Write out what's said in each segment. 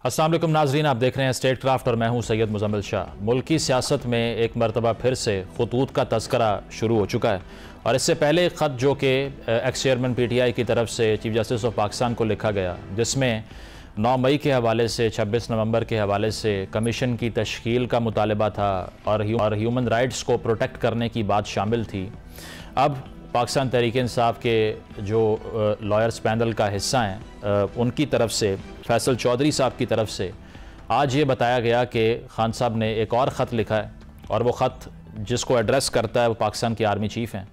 अस्सलाम वालेकुम नाजरीन, आप देख रहे हैं स्टेट क्राफ्ट और मैं हूं सैयद मुजम्मिल शाह। मुल्की सियासत में एक मरतबा फिर से खतूत का तस्करा शुरू हो चुका है और इससे पहले एक ख़त जो कि एक्स चेयरमैन PTI की तरफ से चीफ जस्टिस ऑफ पाकिस्तान को लिखा गया, जिसमें 9 मई के हवाले से 26 नवंबर के हवाले से कमीशन की तश्कील का मुतालबा था और ह्यूमन राइट्स को प्रोटेक्ट करने की बात शामिल थी। अब पाकिस्तान तहरीक इंसाफ के जो लॉयर्स पैनल का हिस्सा हैं उनकी तरफ से फैसल चौधरी साहब की तरफ से आज ये बताया गया कि खान साहब ने एक और ख़त लिखा है और वो ख़त जिसको एड्रेस करता है वो पाकिस्तान के आर्मी चीफ़ हैं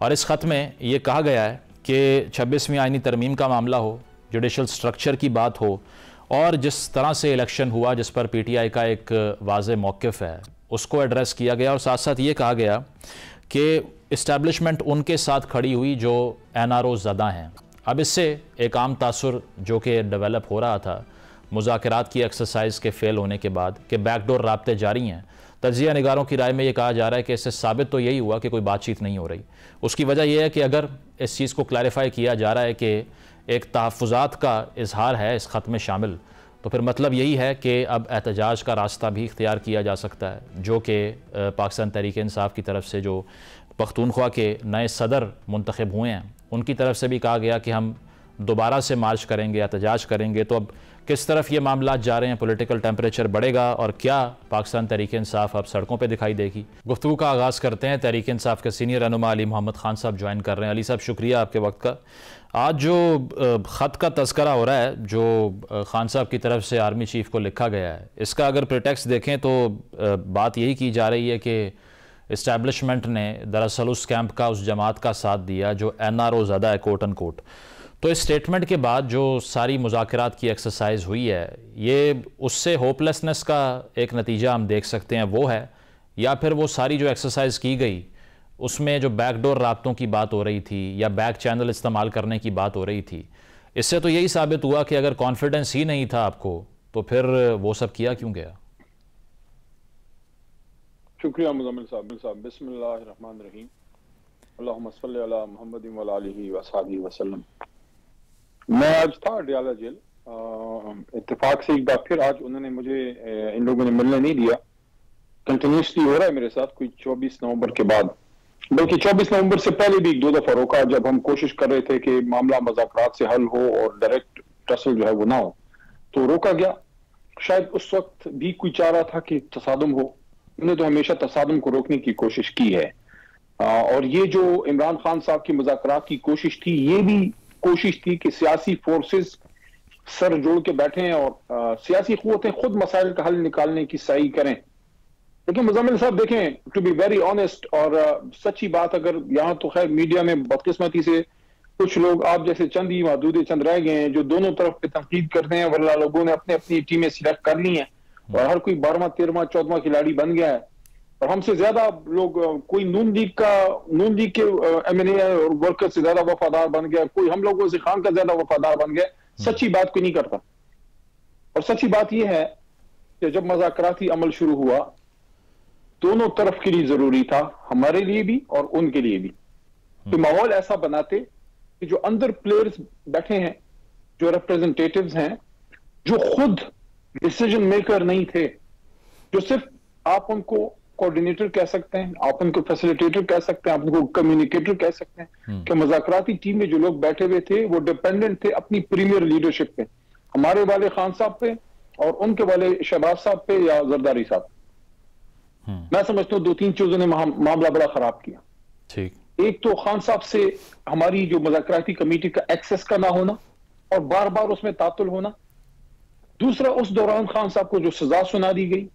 और इस ख़त में ये कहा गया है कि 26वीं आईनी तरमीम का मामला हो, जुडिशल स्ट्रक्चर की बात हो और जिस तरह से इलेक्शन हुआ जिस पर PTI का एक वाज़े मौक़िफ़ है उसको एड्रेस किया गया और साथ साथ ये कहा गया कि इस्टेब्लिशमेंट उनके साथ खड़ी हुई जो NRO ज़दा हैं। अब इससे एक आम तासुर जो कि डेवलप हो रहा था मुज़ाकरात की एक्सरसाइज के फेल होने के बाद कि बैकडोर राब्ते जारी हैं। तज्ज़िया निगारों की राय में ये कहा जा रहा है कि इससे साबित तो यही हुआ कि कोई बातचीत नहीं हो रही। उसकी वजह यह है कि अगर इस चीज़ को क्लैरिफाई किया जा रहा है कि एक तहफ़्फ़ुज़ात का इजहार है इस ख़त में शामिल, तो फिर मतलब यही है कि अब एहतजाज का रास्ता भी इख्तियार किया जा सकता है, जो कि पाकिस्तान तहरीक इंसाफ की तरफ से जो पख्तूनख्वा के नए सदर मुंतखब हुए हैं उनकी तरफ से भी कहा गया कि हम दोबारा से मार्च करेंगे, एहतजाज करेंगे। तो अब किस तरफ ये मामला जा रहे हैं, पॉलिटिकल टेम्परेचर बढ़ेगा और क्या पाकिस्तान तहरीक इंसाफ अब सड़कों पे दिखाई देगी? गुफ्तगू का आगाज़ करते हैं। तहरीक इंसाफ के सीनियर रहनुमा अली मोहम्मद खान साहब ज्वाइन कर रहे हैं। अली साहब, शुक्रिया आपके वक्त का। आज जो ख़त का तस्करा हो रहा है जो खान साहब की तरफ से आर्मी चीफ़ को लिखा गया है, इसका अगर प्रिटेक्स्ट देखें तो बात यही की जा रही है कि इस्टेब्लिशमेंट ने दरअसल उस कैंप का, उस जमात का साथ दिया जो NRO ज़्यादा है, कोट एंड कोट। तो इस स्टेटमेंट के बाद जो सारी मुज़ाकरात की एक्सरसाइज हुई है, ये उससे होपलेसनेस का एक नतीजा हम देख सकते हैं वो है, या फिर वो सारी जो एक्सरसाइज की गई उसमें जो बैकडोर राब्तों की बात हो रही थी या बैक चैनल इस्तेमाल करने की बात हो रही थी, इससे तो यही साबित हुआ कि अगर कॉन्फिडेंस ही नहीं था आपको तो फिर वो सब किया क्यों गया? शुक्रिया मुजम्मिल साहब। बिस्मिल्लाहिर्रहमानिर्रहीम, अल्लाहुम्मा सल्ली अला मुहम्मद व अला आलिहि व अस्हाबिहि वसल्लम। मैं आज था अडयाला जेल, इत्तेफाक से एक बार फिर आज उन्होंने मुझे इन लोगों ने मिलने नहीं दिया। कंटिन्यूसली हो रहा है मेरे साथ कोई 24 नवंबर के बाद, बल्कि 24 नवंबर से पहले भी 2 दफा रोका जब हम कोशिश कर रहे थे कि मामला मुज़ाकरात से हल हो और डायरेक्ट टसल जो है वो ना हो, तो रोका गया। शायद उस वक्त भी कोई चाह रहा था कि तसादुम हो। उन्होंने तो हमेशा तसादुम को रोकने की कोशिश की है और ये जो इमरान खान साहब की मुज़ाकरात की कोशिश थी, ये भी कोशिश थी कि सियासी फोर्सेस सर जोड़ के बैठे हैं और सियासी क़ुव्वतें खुद मसाइल का हल निकालने की सही करें। लेकिन मुजम्मिल साहब देखें, टू बी वेरी ऑनेस्ट और सच्ची बात, अगर यहाँ तो खैर मीडिया में बदकिस्मती से कुछ लोग आप जैसे चंद ही महदूद चंद रह गए हैं जो दोनों तरफ पे तनकीद करते हैं, वरना लोगों ने अपनी अपनी टीमें सिलेक्ट कर ली हैं और हर कोई 12वां 13वां 14वां खिलाड़ी बन गया है। और हमसे ज्यादा लोग, कोई नून लीग के MNA वर्कर से ज्यादा वफादार बन गया, कोई हम लोगों से खान का ज्यादा वफादार बन गया। सच्ची बात कोई नहीं करता। और सच्ची बात यह है कि जब मुज़ाकराती अमल शुरू हुआ दोनों तरफ के लिए जरूरी था, हमारे लिए भी और उनके लिए भी, कि माहौल ऐसा बनाते कि जो अंदर प्लेयर्स बैठे हैं, जो रिप्रेजेंटेटिव्स हैं, जो खुद डिसीजन मेकर नहीं थे, जो सिर्फ आप उनको कोऑर्डिनेटर कह सकते हैं, आप उनको फैसिलिटेटर कह सकते हैं, आप उनको कम्युनिकेटर कह सकते हैं, कि मुज़ाकराती टीम में जो लोग बैठे हुए थे वो डिपेंडेंट थे अपनी प्रीमियर लीडरशिप पे, हमारे वाले खान साहब पे और उनके वाले शहबाज साहब पे या जरदारी साहब। मैं समझता हूँ 2-3 चीजों ने मामला बड़ा खराब किया। ठीक, एक तो खान साहब से हमारी जो मुज़ाकराती कमेटी का एक्सेस का ना होना और बार बार उसमें तातुल होना। दूसरा, उस दौरान खान साहब को जो सजा सुना दी गई,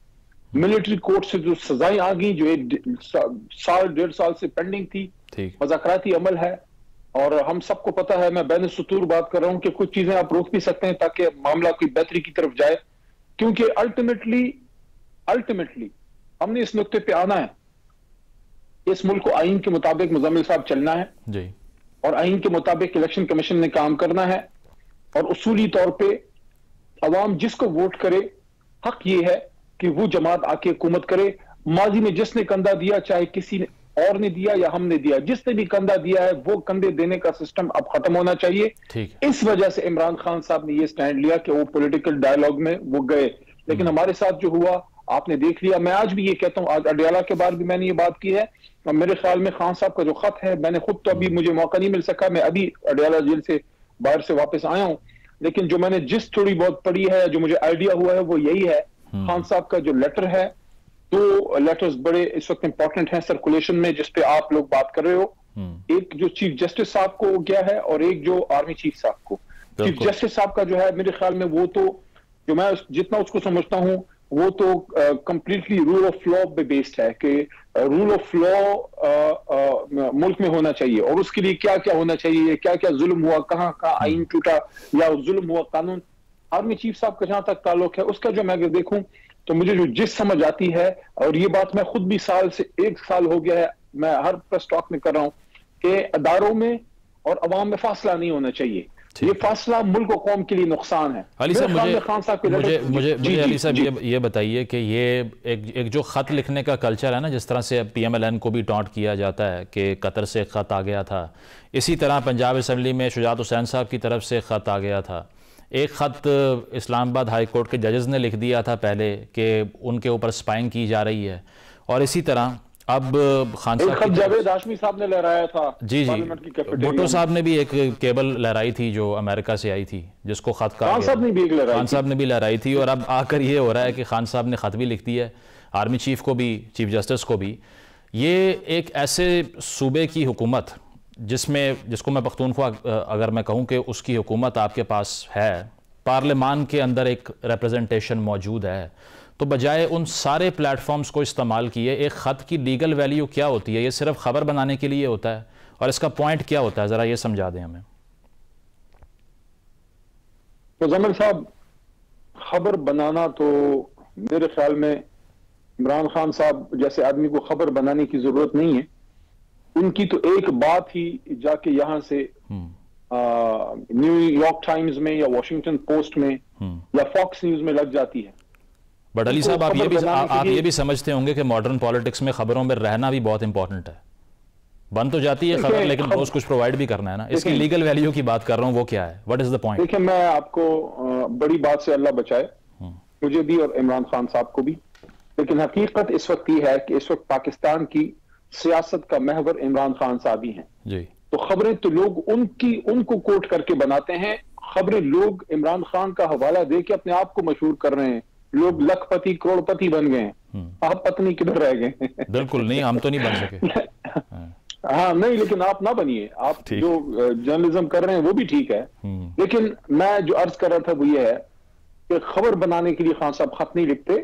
मिलिट्री कोर्ट से जो सजाएं आ गई, जो 1.5 साल से पेंडिंग थी, मुज़ाकराती अमल है और हम सबको पता है, मैं बैन सुतूर बात कर रहा हूं कि कुछ चीजें आप रोक भी सकते हैं ताकि मामला कोई बेहतरी की तरफ जाए, क्योंकि अल्टीमेटली हमने इस नुक्ते पे आना है, इस मुल्क को आईन के मुताबिक मुजम्मिल साहब चलना है जी, और आईन के मुताबिक इलेक्शन कमीशन ने काम करना है और उसूली तौर पे अवाम जिसको वोट करे हक ये है कि वो जमात आके हुकूमत करे। माजी में जिसने कंधा दिया, चाहे किसी और ने दिया या हमने दिया, जिसने भी कंधा दिया है वो कंधे देने का सिस्टम अब खत्म होना चाहिए। इस वजह से इमरान खान साहब ने ये स्टैंड लिया कि वो पॉलिटिकल डायलॉग में वो गए, लेकिन हमारे साथ जो हुआ आपने देख लिया। मैं आज भी ये कहता हूं, आज अडियाला के बाद भी मैंने ये बात की है, और मेरे ख्याल में खान साहब का जो खत है, मैंने खुद तो अभी मुझे मौका नहीं मिल सका, मैं अभी अडियाला जेल से बाहर से वापस आया हूं, लेकिन जो मैंने जिस थोड़ी बहुत पढ़ी है, जो मुझे आइडिया हुआ है वो यही है। खान साहब का जो लेटर है, दो लेटर्स बड़े इस वक्त इंपॉर्टेंट हैं सर्कुलेशन में, जिसपे आप लोग बात कर रहे हो। एक जो चीफ जस्टिस साहब को गया है और एक जो आर्मी चीफ साहब को। चीफ जस्टिस साहब का जो है मेरे ख्याल में वो तो, जो मैं जितना उसको समझता हूं, वो तो कंप्लीटली रूल ऑफ लॉ पे बेस्ड है कि रूल ऑफ लॉ मुल्क में होना चाहिए, और उसके लिए क्या क्या होना चाहिए, क्या क्या जुल्म हुआ, कहाँ कहाँ आइन टूटा या जुल्म हुआ, कानून। आर्मी चीफ साहब का जहां तक ताल्लुक है, उसका जो मैं अगर देखूं तो मुझे जो जिस समझ आती है, और ये बात मैं खुद भी साल से 1 साल हो गया है, मैं हर प्रेस टॉक में कर रहा हूं कि अदारों में और अवाम में फासला नहीं होना चाहिए। ये फासला मुल्क और कौम के लिए नुकसान है। अली साहब मुझे अली साहब ये बताइए कि ये एक जो खत लिखने का कल्चर है ना, जिस तरह से PMLN को भी टॉन्ट किया जाता है कि कतर से खत आ गया था, इसी तरह पंजाब असम्बली में शुजात हुसैन साहब की तरफ से खत आ गया था। एक ख़त इस्लामाबाद हाई कोर्ट के जजेस ने लिख दिया था पहले कि उनके ऊपर स्पाइंग की जा रही है, और इसी तरह अब खान साहब जावेद हाशमी साहब ने लहराया था। जी भुट्टो साहब ने भी एक केबल लहराई थी जो अमेरिका से आई थी, जिसको खत का खान साहब ने भी लहराई थी। और अब आकर ये हो रहा है कि खान साहब ने खत भी लिख दिया है आर्मी चीफ को भी, चीफ जस्टिस को भी। ये एक ऐसे सूबे की हुकूमत जिसको मैं पख्तूनख्वा अगर मैं कहूँ कि उसकी हुकूमत आपके पास है, पार्लियामान के अंदर एक रिप्रेजेंटेशन मौजूद है, तो बजाय उन सारे प्लेटफॉर्म्स को इस्तेमाल किए, एक ख़त की लीगल वैल्यू क्या होती है? ये सिर्फ खबर बनाने के लिए होता है, और इसका पॉइंट क्या होता है? ज़रा ये समझा दें हमें। मुज़म्मिल साहब, खबर बनाना तो मेरे ख्याल में इमरान खान साहब जैसे आदमी को खबर बनाने की जरूरत नहीं है। उनकी तो एक बात ही जाके यहां से न्यूयॉर्क टाइम्स में या वॉशिंगटन पोस्ट में या फॉक्स न्यूज में लग जाती है। बट अली साहब, आप ये भी समझते होंगे कि मॉडर्न पॉलिटिक्स में खबरों में रहना भी बहुत इंपॉर्टेंट है। बन तो जाती है खबर, लेकिन रोज कुछ प्रोवाइड भी करना है ना। इसकी लीगल वैल्यू की बात कर रहा हूं, वो क्या है? What is the point? देखिए, मैं आपको बड़ी बात से अल्लाह बचाए, मुझे भी और इमरान खान साहब को भी, लेकिन हकीकत इस वक्त ये है कि इस वक्त पाकिस्तान की सियासत का महवर इमरान खान साहब ही हैं जी। तो खबरें तो लोग उनको कोट करके बनाते हैं, खबरें लोग इमरान खान का हवाला दे के अपने आप को मशहूर कर रहे हैं। लोग लखपति करोड़पति बन गए हैं, आप पत्नी किधर रह गए? बिल्कुल नहीं, हम तो नहीं बन सके। हाँ नहीं, लेकिन आप ना बनिए, आप जो जर्नलिज्म कर रहे हैं वो भी ठीक है, लेकिन मैं जो अर्ज कर रहा था वो ये है कि खबर बनाने के लिए खान साहब खत नहीं लिखते।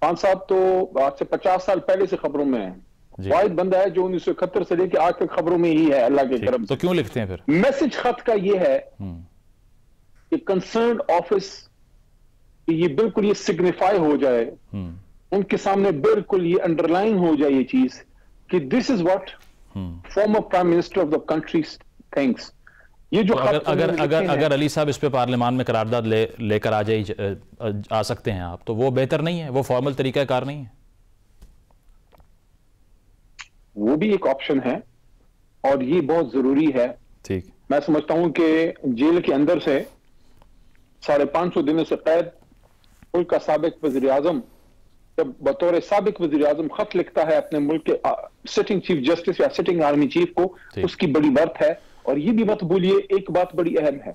खान साहब तो आज से 50 साल पहले से खबरों में है, वाहिद बंदा है जो 1971 से लेकर आज तक खबरों में ही है, अल्लाह के करम से। तो क्यों लिखते हैं फिर? मैसेज खत का ये है कि कंसर्न ऑफिस ये बिल्कुल ये सिग्निफाई हो जाए, उनके सामने बिल्कुल ये अंडरलाइन हो जाए ये चीज कि this is what former prime minister of the country thinks. ये जो अगर अली साहब इस पे पार्लियामान में करारदाद लेकर आ सकते हैं आप, तो वो बेहतर नहीं है? वो फॉर्मल तरीका कार नहीं है? वो भी एक ऑप्शन है और ये बहुत जरूरी है। ठीक, मैं समझता हूं कि जेल के अंदर से 550 दिनों से कैद मुल्क का साबिक वजीर आजम जब बतौर साबिक वजीर आजम खत लिखता है अपने मुल्क के सिटिंग चीफ जस्टिस या सिटिंग आर्मी चीफ को, उसकी बड़ी बर्थ है। और ये भी मत भूलिए, एक बात बड़ी अहम है,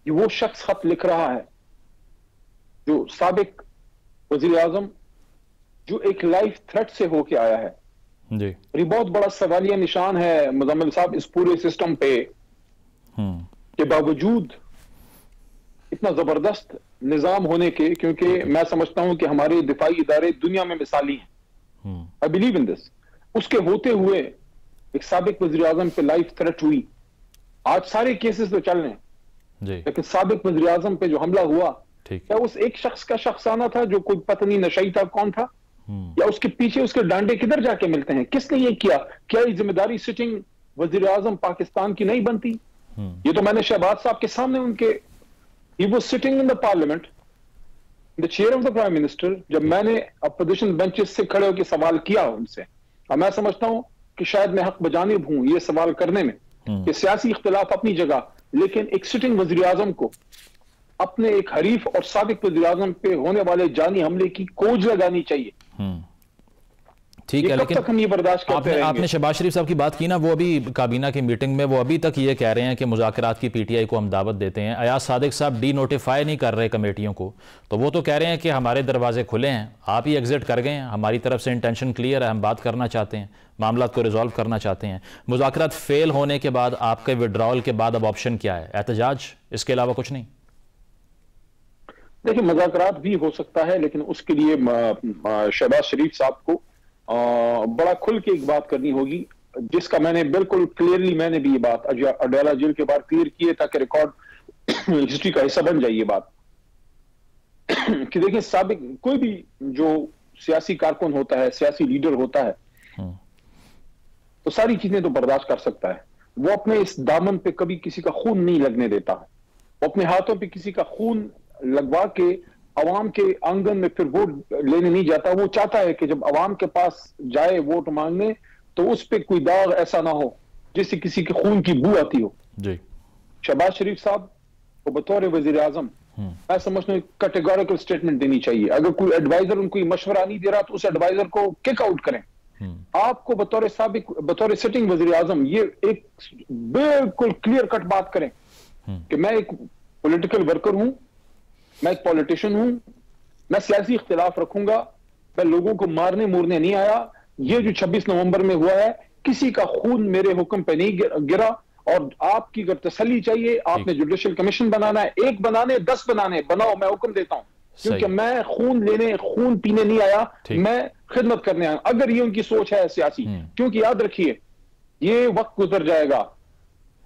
ये वो शख्स खत लिख रहा है जो साबिक वजीर आजम जो एक लाइफ थ्रेट से होके आया है जी। ये बहुत बड़ा सवालिया निशान है मुजम्मिल साहब इस पूरे सिस्टम पे के बावजूद इतना जबरदस्त निजाम होने के, क्योंकि मैं समझता हूं कि हमारे दिफाई इदारे दुनिया में मिसाली हैं, आई बिलीव इन दिस। उसके होते हुए एक साबिक वजीर आजम पे लाइफ थ्रेट हुई। आज सारे केसेस तो चल रहे हैं जी, लेकिन साबिक वजीर आजम पे जो हमला हुआ, क्या उस एक शख्स का शख्साना था जो कोई पत्नी नशई था, कौन था, या उसके पीछे उसके डांडे किधर जाके मिलते हैं, किसने ये किया? क्या ये जिम्मेदारी सिटिंग वजीर आजम पाकिस्तान की नहीं बनती? ये तो मैंने शहबाज साहब के सामने उनके, he was sitting in the parliament, the chair of the prime minister, जब मैंने अपोजिशन बेंचेस से खड़े होकर सवाल किया उनसे, और मैं समझता हूं कि शायद मैं हक बजानिब हूं ये सवाल करने में कि सियासी इख्तिलाफ अपनी जगह, लेकिन एक सिटिंग वजीर आजम को अपने एक हरीफ और साबिक वजीर आजम पे होने वाले जानी हमले की खोज लगानी चाहिए। ठीक है, लेकिन हम ये बर्दाश्त करते रहेंगे? आपने शहबाज शरीफ साहब की बात की ना, वो अभी काबीना की मीटिंग में वो अभी तक ये कह रहे हैं कि मुज़ाकरात की पीटीआई को हम दावत देते हैं। अयाज सादिक साहब डी नोटिफाई नहीं कर रहे कमेटियों को, तो वो तो कह रहे हैं कि हमारे दरवाजे खुले हैं, आप ही एग्जिट कर गए हैं, हमारी तरफ से इंटेंशन क्लियर है, हम बात करना चाहते हैं, मामला को रिजॉल्व करना चाहते हैं। मुज़ाकरात फेल होने के बाद आपके विड्रॉल के बाद अब ऑप्शन क्या है? एहतजाज, इसके अलावा कुछ नहीं? देखिए, मुज़ाकरात भी हो सकता है, लेकिन उसके लिए शहबाज शरीफ साहब को बड़ा खुल के एक बात करनी होगी, जिसका मैंने बिल्कुल क्लियरली मैंने भी ये बात अडयाला जेल के बाद क्लियर की है, ताकि रिकॉर्ड हिस्ट्री का हिस्सा बन जाए ये बात कि देखिए, साबिक कोई भी जो सियासी कारकुन होता है, सियासी लीडर होता है, तो सारी चीजें तो बर्दाश्त कर सकता है। वो अपने इस दामन पे कभी किसी का खून नहीं लगने देता है। वो अपने हाथों पे किसी का खून लगवा के अवाम के आंगन में फिर वोट लेने नहीं जाता। वो चाहता है कि जब अवाम के पास जाए वोट मांगने, तो उस पे कोई दाग ऐसा ना हो जिससे किसी के खून की बू आती हो। जी। शहबाज शरीफ साहब को बतौर वजीर आजम मैं समझता हूं कैटेगोरिकल स्टेटमेंट देनी चाहिए। अगर कोई एडवाइजर उनको मशवरा नहीं दे रहा, तो उस एडवाइजर को किक आउट करें। आपको बतौर सिटिंग वजीर आजम ये एक बिल्कुल क्लियर कट बात करें कि मैं एक पॉलिटिकल वर्कर हूं, मैं एक पॉलिटिशियन हूं, मैं सियासी इख्तिलाफ रखूंगा, मैं लोगों को मारने मोरने नहीं आया। ये जो 26 नवंबर में हुआ है, किसी का खून मेरे हुक्म पे नहीं गिरा। और आपकी अगर तसल्ली चाहिए, आपने जुडिशियल कमीशन बनाना है, 1 बनाने 10 बनाने, बनाओ, मैं हुक्म देता हूं, क्योंकि मैं खून पीने नहीं आया, मैं खिदमत करने आया। अगर ये उनकी सोच है सियासी, क्योंकि याद रखिए, ये वक्त गुजर जाएगा,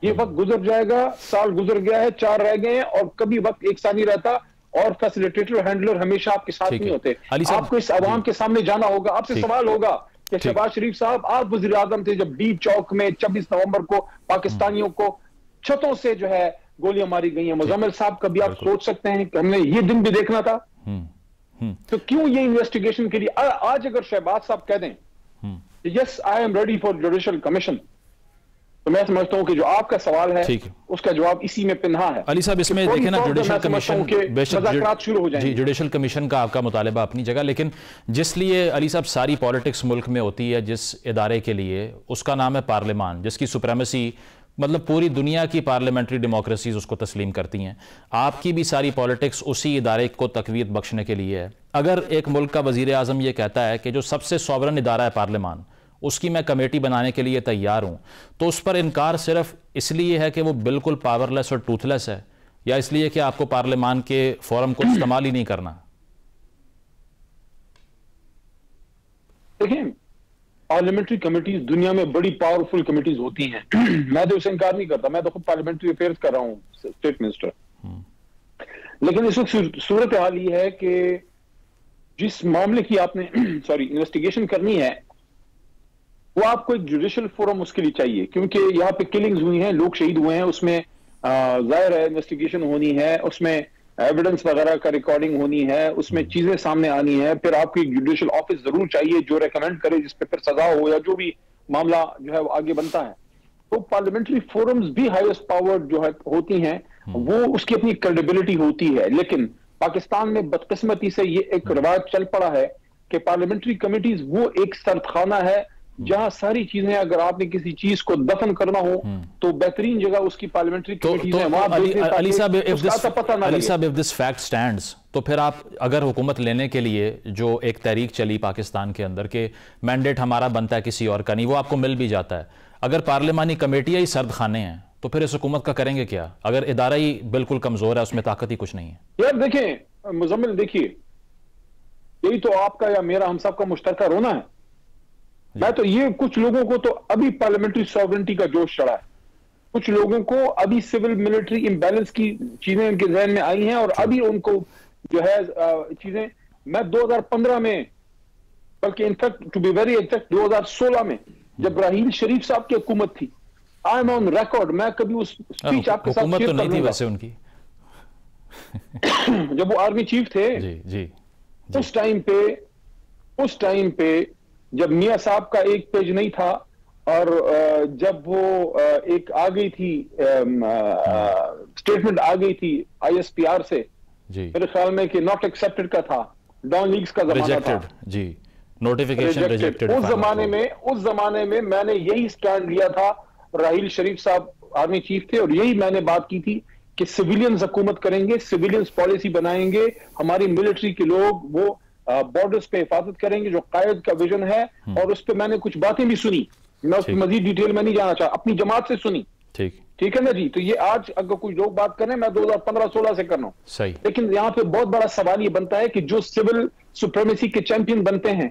ये वक्त गुजर जाएगा, साल गुजर गया है, 4 रह गए हैं, और कभी वक्त एक सा नहीं रहता, और फैसिलिटेटर हैंडलर हमेशा आपके साथ नहीं होते। आपको इस अवाम के सामने जाना होगा। आपसे सवाल होगा कि शहबाज शरीफ साहब, आप वजीर आजम थे जब डीप चौक में 26 नवंबर को पाकिस्तानियों को छतों से जो है गोलियां मारी गई हैं। मुजम्मिल साहब, कभी आप सोच सकते हैं कि हमने ये दिन भी देखना था? तो क्यों ये इन्वेस्टिगेशन के लिए आज अगर शहबाज साहब कह दें yes I am ready for judicial commission, तो मैं समझता हूं कि जो आपका सवाल है उसका जवाब इसी में पिन्हा है। अली साहब, इसमें देखें ना, जुडिशियल कमीशन बेशक शुरू हो जाएंगे। जुडिशियल कमीशन का आपका मुतालिबा अपनी जगह, लेकिन जिस लिए अली साहब सारी पॉलिटिक्स मुल्क में होती है, जिस इदारे के लिए, उसका नाम है पार्लियामान, जिसकी सुप्रेमेसी मतलब पूरी दुनिया की पार्लियामेंट्री डेमोक्रेसीज उसको तस्लीम करती हैं। आपकी भी सारी पॉलिटिक्स उसी इदारे को तकवीत बख्शने के लिए है। अगर एक मुल्क का वजीर आजम ये कहता है कि जो सबसे सॉवरन इदारा है पार्लियामान, उसकी मैं कमेटी बनाने के लिए तैयार हूं, तो उस पर इनकार सिर्फ इसलिए है कि वो बिल्कुल पावरलेस और टूथलेस है, या इसलिए कि आपको पार्लियामान के फोरम को इस्तेमाल ही नहीं करना? देखिए, पार्लियामेंट्री कमेटीज दुनिया में बड़ी पावरफुल कमेटीज होती हैं। मैं तो उसे इनकार नहीं करता, मैं तो खुद पार्लियामेंट्री अफेयर्स कर रहा हूं, स्टेट मिनिस्टर। लेकिन इस वक्त सूरत हाल ये है कि जिस मामले की आपने इन्वेस्टिगेशन करनी है, वो आपको एक जुडिशियल फोरम उसके लिए चाहिए, क्योंकि यहाँ पे किलिंग्स हुई हैं, लोग शहीद हुए हैं, उसमें जाहिर है इन्वेस्टिगेशन होनी है, उसमें एविडेंस वगैरह का रिकॉर्डिंग होनी है, उसमें चीजें सामने आनी है। फिर आपको एक जुडिशियल ऑफिस जरूर चाहिए जो रेकमेंड करे, जिसपे फिर सजा हो, या जो भी मामला जो है वो आगे बनता है। तो पार्लियामेंट्री फोरम्स भी हाईएस्ट पावर जो है होती हैं, वो उसकी अपनी क्रेडिबिलिटी होती है। लेकिन पाकिस्तान में बदकिस्मती से ये एक रिवाज चल पड़ा है कि पार्लियामेंट्री कमेटीज वो एक सरदखाना है जहां सारी चीजें, अगर आपने किसी चीज को दफन करना हो तो बेहतरीन जगह उसकी पार्लियामेंट्री कमेटीज है, वहां अली साहब, इफ दिस फैक्ट स्टैंड्स, तो फिर आप अगर हुकूमत लेने के लिए जो एक तहरीक चली पाकिस्तान के अंदर के मैंडेट हमारा बनता है किसी और का नहीं, वो आपको मिल भी जाता है, अगर पार्लियामानी कमेटियां ही सर्द खाने हैं, तो फिर इस हुकूमत का करेंगे क्या, अगर इदारा ही बिल्कुल कमजोर है, उसमें ताकत ही कुछ नहीं है? यार देखें मुजम्मिल, देखिए, यही तो आपका या मेरा, हम सबका मुश्तरका रोना है। मैं तो ये, कुछ लोगों को तो अभी पार्लियामेंट्री सॉवरेनिटी का जोश चढ़ा है, कुछ लोगों को अभी सिविल मिलिट्री इम्बैलेंस की चीजें उनके जहन में आई हैं, और अभी उनको जो है चीजें, मैं 2015 में, बल्कि in fact to be very exact 2016 में, जब राहील शरीफ साहब की हुकूमत थी, आई एम ऑन रिकॉर्ड, मैं कभी उस स्पीच आपके साथ हुकूमत तो नहीं थी वैसे उनकी, जब वो आर्मी चीफ थे, जी जी, उस टाइम पे जब मियां साहब का एक पेज नहीं था, और जब वो एक आ गई थी स्टेटमेंट आ गई थी ISPR से, जी, मेरे ख्याल में कि नॉट एक्सेप्टेड का था, डॉन लीग्स का जमाना था, जी, नोटिफिकेशन रिजेक्टेड। उस जमाने में मैंने यही स्टैंड लिया था। राहील शरीफ साहब आर्मी चीफ थे और यही मैंने बात की थी कि सिविलियंस हुकूमत करेंगे, सिविलियंस पॉलिसी बनाएंगे, हमारी मिलिट्री के लोग वो बॉर्डर्स पे हिफाजत करेंगे, जो कायद का विजन है। और उस पर मैंने कुछ बातें भी सुनी, मैं उसकी मजीद डिटेल में नहीं जाना चाहता, अपनी जमात से सुनी। ठीक है ना जी। तो ये आज अगर कोई लोग बात करें, मैं 2015-16 से कर रहा हूं, सही। लेकिन यहां पे बहुत बड़ा सवाल ये बनता है कि जो सिविल सुप्रीमेसी के चैंपियन बनते हैं,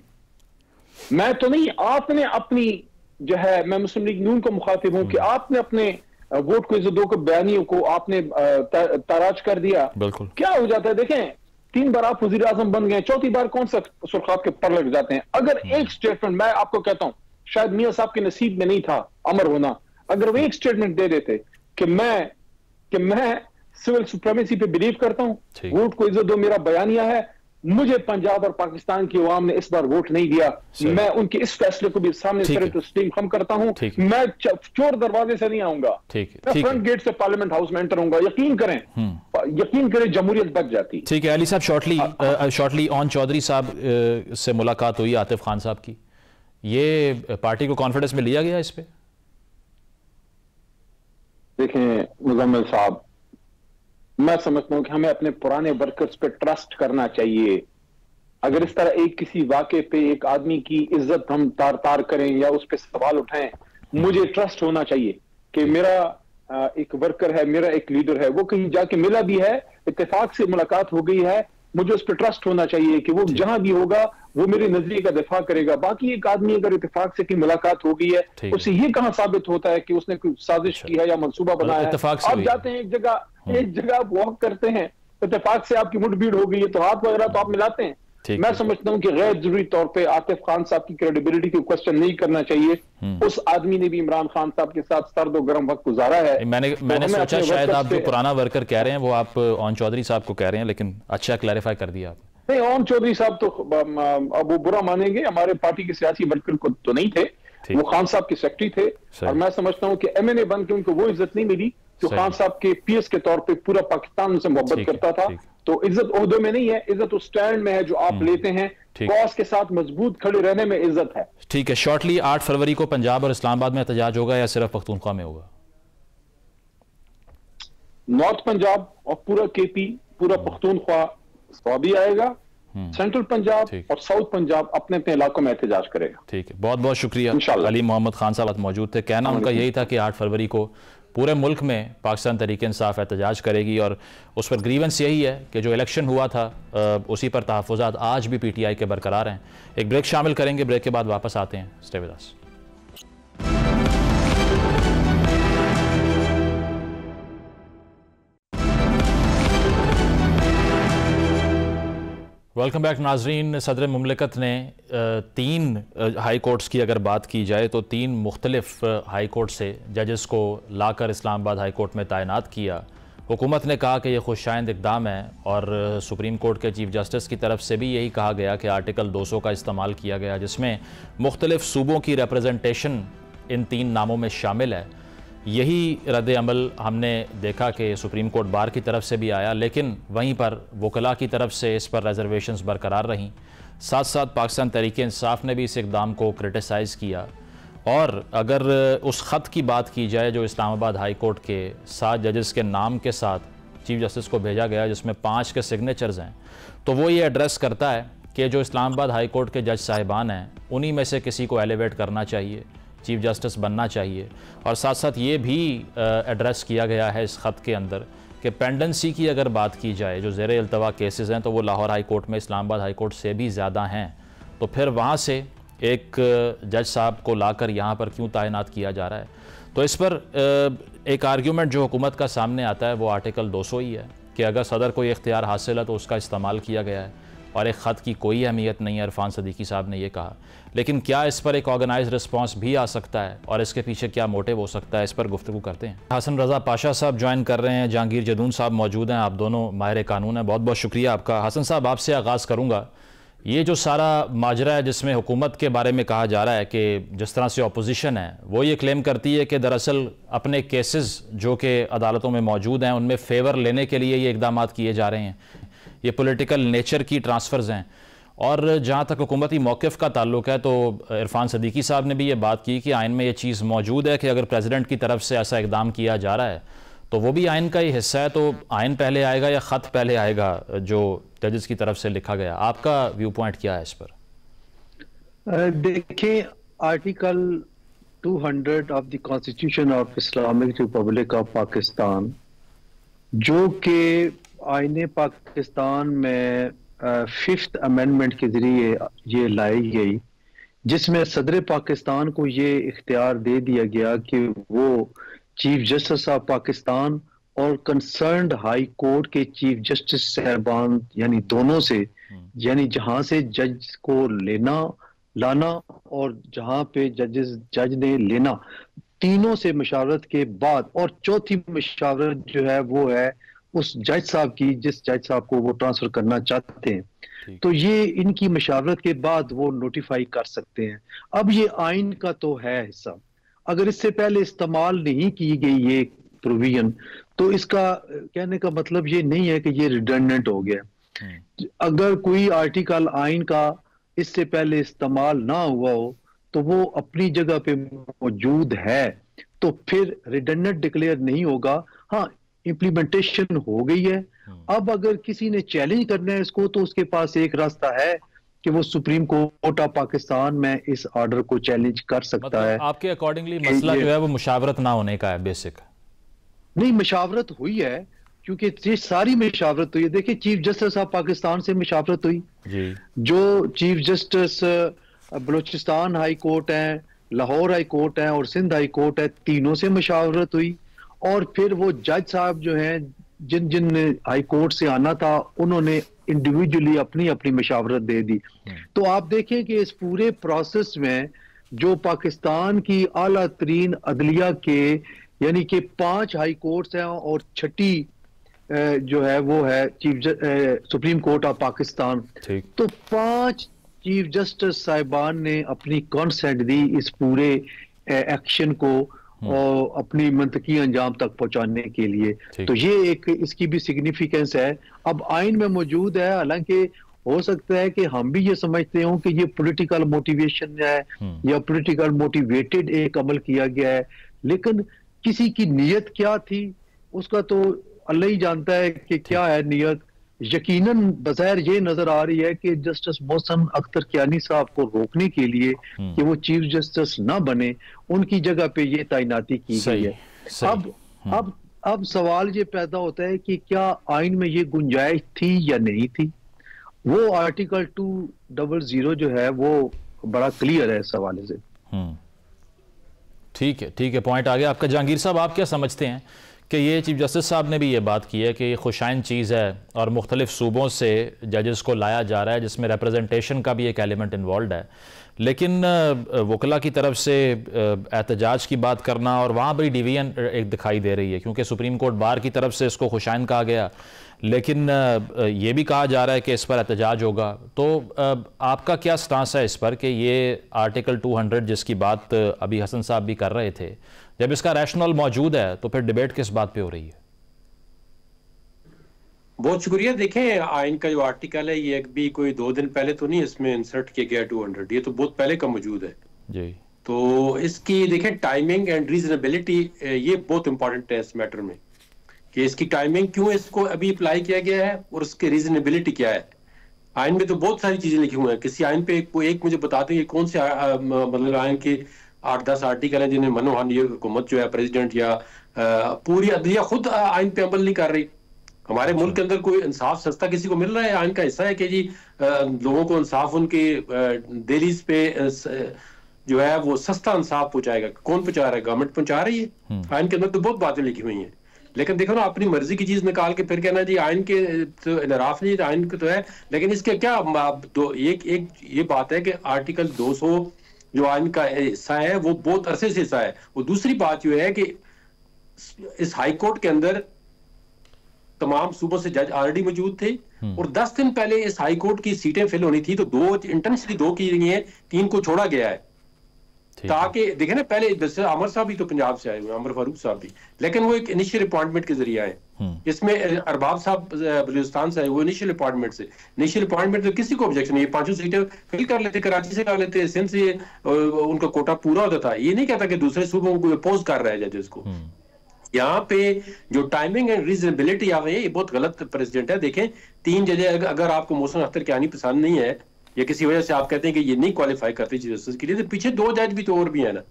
मैं तो नहीं, आपने अपनी जो है, मैं मुस्लिम लीग नून को मुखातिब हूं कि आपने अपने वोट को इज्जत दो के बयानियों को आपने ताराज कर दिया। बिल्कुल। क्या हो जाता है, देखें 3 बार आप वजीर आजम बन गए, 4थी बार कौन सा सुर्खात के पर लग जाते हैं। अगर एक स्टेटमेंट, मैं आपको कहता हूं, शायद मियां साहब के नसीब में नहीं था अमर होना, अगर वो एक स्टेटमेंट दे देते कि मैं सिविल सुप्रीमेसी पे बिलीव करता हूं, वोट को इज्जत दो मेरा बयानिया है, मुझे पंजाब और पाकिस्तान की अवाम ने इस बार वोट नहीं दिया, मैं उनके इस फैसले को भी सामने से तस्लीम खम करता हूं, मैं चोर दरवाजे से नहीं आऊंगा, मैं फ्रंट गेट से पार्लियामेंट हाउस में एंटर होऊंगा। यकीन करें जमहूरियत बच जाती। ठीक है अली साहब, शॉर्टली ऑन चौधरी साहब से मुलाकात हुई आतिफ खान साहब की, ये पार्टी को कॉन्फिडेंस में लिया गया इस पे? देखें मुजम्मिल साहब, मैं समझता हूं कि हमें अपने पुराने वर्कर्स पे ट्रस्ट करना चाहिए। अगर इस तरह एक किसी वाक़े पे एक आदमी की इज्जत हम तार तार करें या उस पर सवाल उठाएं, मुझे ट्रस्ट होना चाहिए कि मेरा एक वर्कर है, मेरा एक लीडर है, वो कहीं जाके मिला भी है, इत्तेफाक से मुलाकात हो गई है, मुझे उस पर ट्रस्ट होना चाहिए कि वो जहां भी होगा वो मेरे नजरिए का दिफा करेगा। बाकी एक आदमी अगर इत्तेफाक से की मुलाकात हो गई है, उससे ये कहां साबित होता है कि उसने कोई साजिश की है या मंसूबा बनाया है। आप जाते हैं एक जगह आप वॉक करते हैं, इत्तेफाक से आपकी मुठभीड़ हो गई है, तो हाथ वगैरह तो आप मिलाते हैं। मैं समझता हूं कि गैर जरूरी तौर पे आतिफ खान साहब की क्रेडिबिलिटी को क्वेश्चन नहीं करना चाहिए। उस आदमी ने भी इमरान खान साहब के साथ सर्द और गर्म वक्त गुजारा है। मैंने सोचा शायद आप जो पुराना वर्कर कह रहे हैं वो आप ऑन चौधरी साहब को कह रहे हैं, लेकिन अच्छा क्लैरिफाई कर दिया आप। नहीं, ओम चौधरी साहब तो अब वो बुरा मानेंगे, हमारे पार्टी के सियासी वर्कर को तो नहीं थे, वो खान साहब के सेक्रेटरी थे। और मैं समझता हूं कि MNA बन के उनको वो इज्जत नहीं मिली जो खान साहब के PS के तौर पे पूरा पाकिस्तान उनसे मोहब्बत करता था। तो इज्जत ओहदों में नहीं है, इज्जत उस स्टैंड में है जो आप लेते हैं, कॉज के साथ मजबूत खड़े रहने में इज्जत है। ठीक है, शॉर्टली 8 फरवरी को पंजाब और इस्लामाबाद में एहतजाज होगा या सिर्फ पख्तूनख्वा में होगा? नॉर्थ पंजाब और पूरा KP, पूरा पख्तूनख्वा भी आएगा, सेंट्रल पंजाब और साउथ पंजाब अपने अपने इलाकों में एहतजाज करेगा। ठीक है, बहुत बहुत शुक्रिया। अली मोहम्मद खान साहब मौजूद थे। कहना उनका यही था कि 8 फरवरी को पूरे मुल्क में पाकिस्तान तहरीक इंसाफ एहतजाज करेगी और उस पर ग्रीवेंस यही है कि जो इलेक्शन हुआ था उसी पर तहफ़्फ़ुज़ात आज भी PTI के बरकरार हैं। एक ब्रेक शामिल करेंगे, ब्रेक के बाद वापस आते हैं। Stay with us. Welcome back नाजरीन। सदर मुमलिकत ने 3 हाई कोर्ट्स की अगर बात की जाए तो 3 मुख्तलिफ हाई कोर्ट से जजेस को लाकर इस्लामाबाद हाई कोर्ट में तैनात किया। हुकूमत ने कहा कि यह खुशाइंद इक़दाम है और सुप्रीम कोर्ट के चीफ जस्टिस की तरफ से भी यही कहा गया कि आर्टिकल 200 का इस्तेमाल किया गया, जिसमें मुख्तलिफ सूबों की रिप्रेजेंटेशन इन 3 नामों में शामिल है। यही रद्द अमल हमने देखा कि सुप्रीम कोर्ट बार की तरफ से भी आया, लेकिन वहीं पर वकला की तरफ से इस पर रिजर्वेशंस बरकरार रहीं। साथ साथ पाकिस्तान तहरीक इंसाफ ने भी इस इक़दाम को क्रिटिसाइज़ किया। और अगर उस ख़त की बात की जाए जो इस्लामाबाद हाई कोर्ट के 7 जजेस के नाम के साथ चीफ जस्टिस को भेजा गया, जिसमें 5 के सिग्नेचर्स हैं, तो वो ये एड्रेस करता है कि जो इस्लामाबाद हाई कोर्ट के जज साहिबान हैं उन्हीं में से किसी को एलिवेट करना चाहिए, चीफ जस्टिस बनना चाहिए। और साथ साथ ये भी एड्रेस किया गया है इस ख़त के अंदर कि पेंडेंसी की अगर बात की जाए, जो ज़ेर इल्तवा केसेस हैं तो वो लाहौर हाई कोर्ट में इस्लामाबाद हाई कोर्ट से भी ज़्यादा हैं, तो फिर वहाँ से एक जज साहब को लाकर यहाँ पर क्यों तैनात किया जा रहा है? तो इस पर एक आर्ग्यूमेंट जो हुकूमत का सामने आता है वो आर्टिकल 200 ही है कि अगर सदर को ये इख्तियार हासिल है तो उसका इस्तेमाल किया गया है। और एक ख़त की कोई अहमियत नहीं है, इरफान सदीकी साहब ने ये कहा। लेकिन क्या इस पर एक ऑर्गेनाइज रिस्पांस भी आ सकता है और इसके पीछे क्या मोटिव हो सकता है, इस पर गुफ्तगू करते हैं। हसन रज़ा पाशा साहब ज्वाइन कर रहे हैं, जहांगीर जदून साहब मौजूद हैं, आप दोनों माहिर कानून हैं, बहुत बहुत शुक्रिया आपका। हसन साहब, आपसे आगाज़ करूँगा। ये जो सारा माजरा है जिसमें हुकूमत के बारे में कहा जा रहा है कि जिस तरह से अपोजिशन है वो ये क्लेम करती है कि दरअसल अपने केसेस जो कि अदालतों में मौजूद हैं उनमें फेवर लेने के लिए ये इकदाम किए जा रहे हैं, ये पॉलिटिकल नेचर की ट्रांसफ़र्स हैं। और जहाँ तक हुकूमती मौक़िफ़ का ताल्लुक है तो इरफान सदीकी साहब ने भी ये बात की कि आइन में ये चीज़ मौजूद है कि अगर प्रेसिडेंट की तरफ से ऐसा इकदाम किया जा रहा है तो वो भी आइन का ही हिस्सा है, तो आइन पहले आएगा या ख़त पहले आएगा जो जजेस की तरफ से लिखा गया? आपका व्यू पॉइंट क्या है इस पर? देखिए, article 200 of the constitution of Islamic Republic of Pakistan, जो कि आईने पाकिस्तान में 5th अमेंडमेंट के जरिए ये लाई गई, जिसमें सदर पाकिस्तान को ये इख्तियार दे दिया गया कि वो चीफ जस्टिस ऑफ पाकिस्तान और कंसर्न्ड हाई कोर्ट के चीफ जस्टिस साहबान यानी दोनों से, यानी जहां से जज को लाना और जहां पे जज ने लेना, तीनों से मशावरत के बाद, और चौथी मशावरत जो है वो है उस जज साहब की जिस जज साहब को वो ट्रांसफर करना चाहते हैं, तो ये इनकी मशावरत के बाद वो नोटिफाई कर सकते हैं। अब ये आइन का तो है हिस्सा, अगर इससे पहले इस्तेमाल नहीं की गई ये प्रोविजन तो इसका कहने का मतलब ये नहीं है कि ये रिडंडेंट हो गया। अगर कोई आर्टिकल आइन का इससे पहले इस्तेमाल ना हुआ हो तो वो अपनी जगह पे मौजूद है, तो फिर रिडंडेंट डिक्लेयर नहीं होगा। हाँ, इम्प्लीमेंटेशन हो गई है। अब अगर किसी ने चैलेंज करना है इसको तो उसके पास एक रास्ता है कि वो सुप्रीम कोर्ट ऑफ पाकिस्तान में इस ऑर्डर को चैलेंज कर सकता है। आपके अकॉर्डिंगली मसला जो है वो मुशावरत ना होने का है बेसिक? नहीं, मशावरत हुई है, क्योंकि ये सारी मशावरत हुई है। देखिए, चीफ जस्टिस ऑफ पाकिस्तान से मशावरत हुई जी। जो chief justice Balochistan high court है, लाहौर हाई कोर्ट है और सिंध हाई कोर्ट है, तीनों से मशावरत हुई। और फिर वो जज साहब जो हैं जिन जिन हाई कोर्ट से आना था उन्होंने इंडिविजुअली अपनी अपनी मशावरत दे दी। तो आप देखें कि इस पूरे प्रोसेस में जो पाकिस्तान की आला तरीन अदलिया के यानी कि 5 हाई कोर्ट्स हैं और 6ठी जो है वो है सुप्रीम कोर्ट ऑफ पाकिस्तान, तो 5 चीफ जस्टिस साहिबान ने अपनी कंसेंट दी इस पूरे एक्शन को और अपनी मंतकी अंजाम तक पहुंचाने के लिए। तो ये एक इसकी भी सिग्निफिकेंस है, अब आइन में मौजूद है। हालांकि हो सकता है कि हम भी ये समझते हो कि ये पॉलिटिकल मोटिवेशन है या पॉलिटिकल मोटिवेटेड एक अमल किया गया है, लेकिन किसी की नीयत क्या थी उसका तो अल्लाह ही जानता है कि क्या है नीयत। यकीनन बज़ाहिर ये नजर आ रही है कि जस्टिस मोहसिन अख्तर कियानी साहब को रोकने के लिए कि वो चीफ जस्टिस ना बने, उनकी जगह पे ये तैनाती की गई है। अब सवाल ये पैदा होता है कि क्या आइन में ये गुंजाइश थी या नहीं थी। वो आर्टिकल 200 जो है वो बड़ा क्लियर है इस हवाले से। ठीक है, पॉइंट आ गया आपका। जहांगीर साहब, आप क्या समझते हैं कि ये चीफ जस्टिस साहब ने भी ये बात की है कि ये खुशाइन चीज़ है और मुख्तलिफ सूबों से जजेस को लाया जा रहा है जिसमें रिप्रेजेंटेशन का भी एक एलिमेंट इन्वॉल्व है, लेकिन वकला की तरफ से एहतजाज की बात करना और वहाँ बड़ी डिवीजन एक दिखाई दे रही है, क्योंकि सुप्रीम कोर्ट बार की तरफ से इसको खुशाइन कहा गया, लेकिन ये भी कहा जा रहा है कि इस पर एहतजाज होगा। तो आपका क्या स्टांस है इस पर कि ये आर्टिकल 200 जिसकी बात अभी हसन साहब भी कर रहे थे, जब इसका रैशनल मौजूद है तो फिर डिबेट किस बात पे हो रही है? बहुत शुक्रिया। देखें, आइन का जो आर्टिकल है ये एक भी कोई 2 दिन पहले तो नहीं इसमें इंसर्ट किया गया 200, ये तो बहुत पहले का मौजूद है जी। तो इसकी देखें टाइमिंग एंड रीजनेबिलिटी ये बहुत इंपॉर्टेंट है इस मैटर में, कि इसकी टाइमिंग क्यों इसको अभी अप्लाई किया गया है और उसकी रीजनेबिलिटी क्या है। आइन में तो बहुत सारी चीजें लिखी हुई हैं, किसी आइन पे एक मुझे बताते हैं कौन से मतलब आइन के 8-10 आर्टिकल हैं जिन्हें मनोहन ये हुकूमत जो है प्रेसिडेंट या पूरी अदलिया खुद आइन पे अमल नहीं कर रही। हमारे मुल्क के अंदर कोई इंसाफ सस्ता किसी को मिल रहा है? आइन का हिस्सा है कि जी लोगों को इंसाफ उनके डेलीज पे जो है वो सस्ता इंसाफ पहुंचाएगा। कौन पहुंचा रहा है? गवर्नमेंट पहुंचा रही है। आइन के अंदर तो बहुत बातें लिखी हुई हैं, लेकिन देखो ना, अपनी मर्जी की चीज निकाल के फिर कहना जी आइन के तो इनराफ नहीं, आइन के तो है, लेकिन इसके क्या एक ये बात है कि आर्टिकल 200 जो आइन का हिस्सा है वो बहुत अरसे से हिस्सा है। वो दूसरी बात जो है कि इस हाई कोर्ट के अंदर तमाम सूबों से जज ऑलरेडी मौजूद थे और 10 दिन पहले इस हाई कोर्ट की सीटें फिल होनी थी, तो 2 इंटेंशनली 2 की गई हैं, 3 को छोड़ा गया है ताकि देखें ना, पहले जैसे अमर साहब भी तो पंजाब से आए हुए, अमर फारूक साहब भी, लेकिन वो एक इनिशियल अपॉइंटमेंट के जरिए आए। इसमें अरबाब साहब बलूचिस्तान से आए, वो इनिशियल अपॉइंटमेंट से, इनिशियल अपॉइंटमेंट तो किसी को ऑब्जेक्शन नहीं, 5 सीटें फिल कर लेते, कराची से कर लेते, सिंध से उनका कोटा पूरा होता था। ये नहीं कहता कि दूसरे सूबों को अपोज कर रहा है जजेस को। यहाँ पे जो टाइमिंग एंड रीजनेबिलिटी आ गई है, ये बहुत गलत प्रेसिडेंट है। देखें 3 जज, अगर आपको मोहसिन अख्तर कियानी पसंद नहीं है या किसी वजह से आप कहते हैं कि ये नहीं क्वालिफाई करते चीफ जस्टिस के लिए, तो पीछे 2 जज भी तो और भी है ना।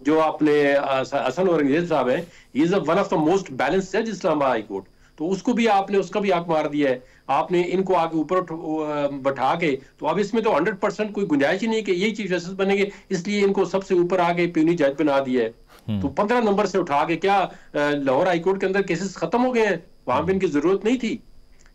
जो आपने हसन औरंगजेब साहब है, is one of the most balanced जज इस्लामाबाद हाई कोर्ट, तो उसको भी आपने उसका भी आंख मार दिया है। आपने इनको आगे ऊपर बैठा के, तो अब इसमें तो 100% कोई गुंजाइश ही नहीं कि यही चीफ जस्टिस बनेंगे, इसलिए इनको सबसे ऊपर आगे प्यूनी जज बना दिया है। तो 15 नंबर से उठा के क्या लाहौर हाई कोर्ट के अंदर केसेस खत्म हो गए हैं? वहां पे इनकी जरूरत नहीं थी।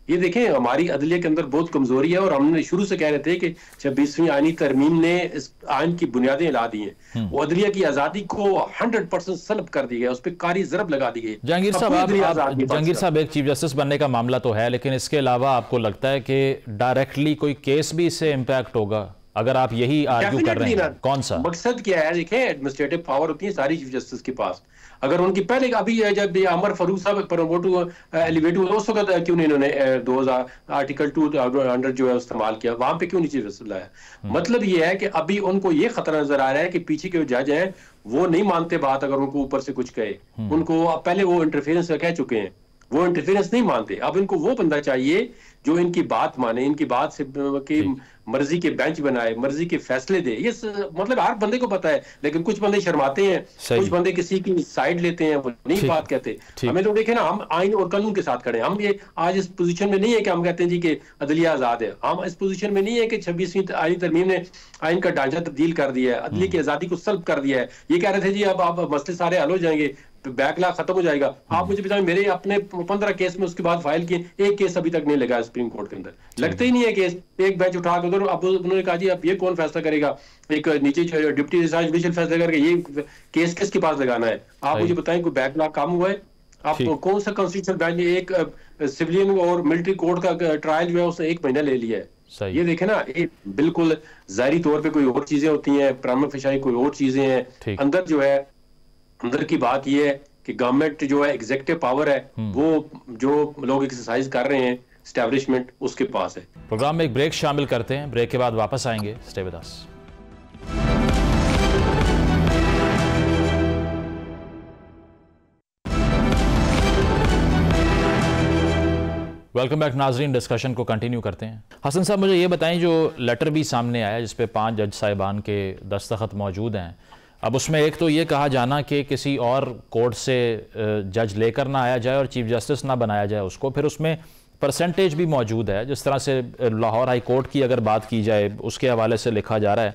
ये देखें, हमारी अदलिया के अंदर बहुत कमजोरी है और हमने शुरू से कह रहे थे कि 26वीं आईनी तरमीम ने इस आइन की बुनियादें हिला दी हैं। वो अदलिया की आजादी को 100% सल्ब कर दी गई, उस पर कारी ज़रब लगा दी गई। जहांगीर साहब, एक चीफ जस्टिस बनने का मामला तो है, लेकिन इसके अलावा आपको लगता है कि डायरेक्टली कोई केस भी इससे इम्पैक्ट होगा? अगर आप यही आर्ग्यू कर रहे हैं, कौन सा मकसद क्या है? देखें, एडमिनिस्ट्रेटिव पावर होती है सारी चीफ जस्टिस के पास। अगर उनकी पहले अभी जब अमर फारूक साहब प्रमोट एलिवेट हुआ, उस वक्त क्यों नहीं इन्होंने 2000 आर्टिकल 200 जो है इस्तेमाल किया? वहां पे क्यों नहीं चीफ जस्टिस लाया? मतलब ये है कि अभी उनको ये खतरा नजर आ रहा है कि पीछे के जज हैं वो नहीं मानते बात, अगर उनको ऊपर से कुछ कहे, उनको पहले वो इंटरफेरेंस कह चुके हैं, वो इंटरफेरेंस नहीं मानते। अब इनको वो बंदा चाहिए जो इनकी बात माने, इनकी बात से की मर्जी के बेंच बनाए, मर्जी के फैसले दे। ये मतलब हर बंदे को पता है, लेकिन कुछ बंदे शर्माते हैं, कुछ बंदे किसी की साइड लेते हैं, वो नहीं बात कहते। हमें तो देखे ना, हम आइन और कानून के साथ खड़े हैं। हम ये आज इस पोजीशन में नहीं है कि हम कहते हैं जी कि अदलिया आजाद है। हम इस पोजीशन में नहीं है कि 26वीं आईनी तरमीम ने आइन का ढांचा तब्दील कर दिया है, अदलिया की आजादी को सल्ब कर दिया है। ये कह रहे थे जी अब मसले सारे हल हो जाएंगे, बैकलॉग खत्म हो जाएगा। आप मुझे बताएं, मेरे अपने 15 केस में उसके बाद फाइल किए, एक केस अभी तक नहीं लगा सुप्रीम कोर्ट के अंदर, लगता ही नहीं है केस। एक बेंच उठा के उधर, अब उन्होंने कहा जी अब ये कौन फैसला करेगा? एक नीचे डिप्टी जुडिशियल फैसला करके ये केस किसके पास लगाना है? आप मुझे बताएं, कोई बैकलॉग काम हुआ है? आप कौन सा कॉन्स्टिट्यूशनल बेंच, एक सिविलियन और मिलिट्री कोर्ट का ट्रायल जो है उसने 1 महीना ले लिया है। ये देखे ना, ये बिल्कुल जाहिरी तौर पे कोई और चीजें होती हैं, प्रामा फिशाई कोई और चीजें हैं। अंदर जो है, अंदर की बात ये है कि गवर्नमेंट जो है एग्जीक्यूटिव पावर है, वो जो लोग एक्सरसाइज कर रहे हैं एस्टैब्लिशमेंट, उसके पास है। प्रोग्राम में एक ब्रेक शामिल करते हैं, ब्रेक के बाद वापस आएंगे। Stay with us. Welcome back नाजरीन, डिस्कशन को कंटिन्यू करते हैं। हसन साहब, मुझे ये बताएं, जो लेटर भी सामने आया जिस पे 5 जज साहिबान के दस्तखत मौजूद हैं, अब उसमें एक तो ये कहा जाना कि किसी और कोर्ट से जज लेकर ना आया जाए और चीफ जस्टिस ना बनाया जाए उसको, फिर उसमें परसेंटेज भी मौजूद है। जिस तरह से लाहौर हाई कोर्ट की अगर बात की जाए, उसके हवाले से लिखा जा रहा है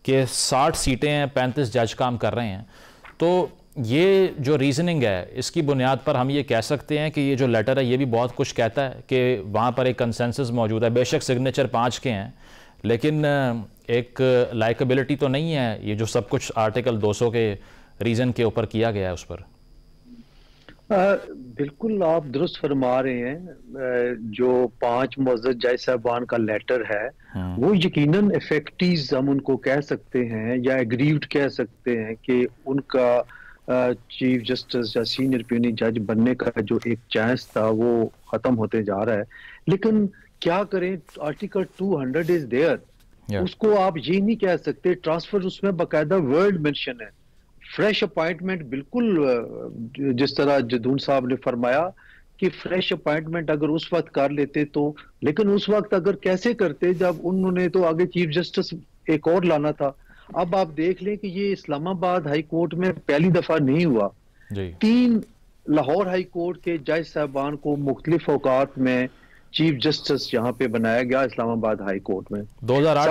कि 60 सीटें हैं, 35 जज काम कर रहे हैं। तो ये जो रीज़निंग है, इसकी बुनियाद पर हम ये कह सकते हैं कि ये जो लेटर है ये भी बहुत कुछ कहता है कि वहाँ पर एक कंसेंसस मौजूद है। बेशक सिग्नेचर 5 के हैं, लेकिन एक लाइकेबिलिटी तो नहीं है। ये जो सब कुछ आर्टिकल 200 के रीज़न के ऊपर किया गया है उस पर। बिल्कुल आप दुरुस्त फरमा रहे हैं। जो 5 मुअज़्ज़ज़ जज साहबान का लेटर है, वो यकीनन इफेक्टिव हम उनको कह सकते हैं या एग्रीव्ड कह सकते हैं कि उनका चीफ जस्टिस या सीनियर प्यूनी जज बनने का जो एक चांस था वो खत्म होते जा रहा है। लेकिन क्या करें, आर्टिकल 200 इज देयर, उसको आप ये नहीं कह सकते ट्रांसफर, उसमें बाकायदा वर्ड मेंशन है। फ्रेश अपॉइंटमेंट, बिल्कुल जिस तरह जदून साहब ने फरमाया कि फ्रेश अपॉइंटमेंट अगर उस वक्त कर लेते तो, लेकिन उस वक्त अगर कैसे करते जब उन्होंने तो आगे चीफ जस्टिस एक और लाना था। अब आप देख लें कि ये इस्लामाबाद हाई कोर्ट में पहली दफा नहीं हुआ। 3 लाहौर हाई कोर्ट के जज साहबान को मुख्तलिफ औकात में चीफ जस्टिस यहाँ पे बनाया गया इस्लामाबाद हाई कोर्ट में 2008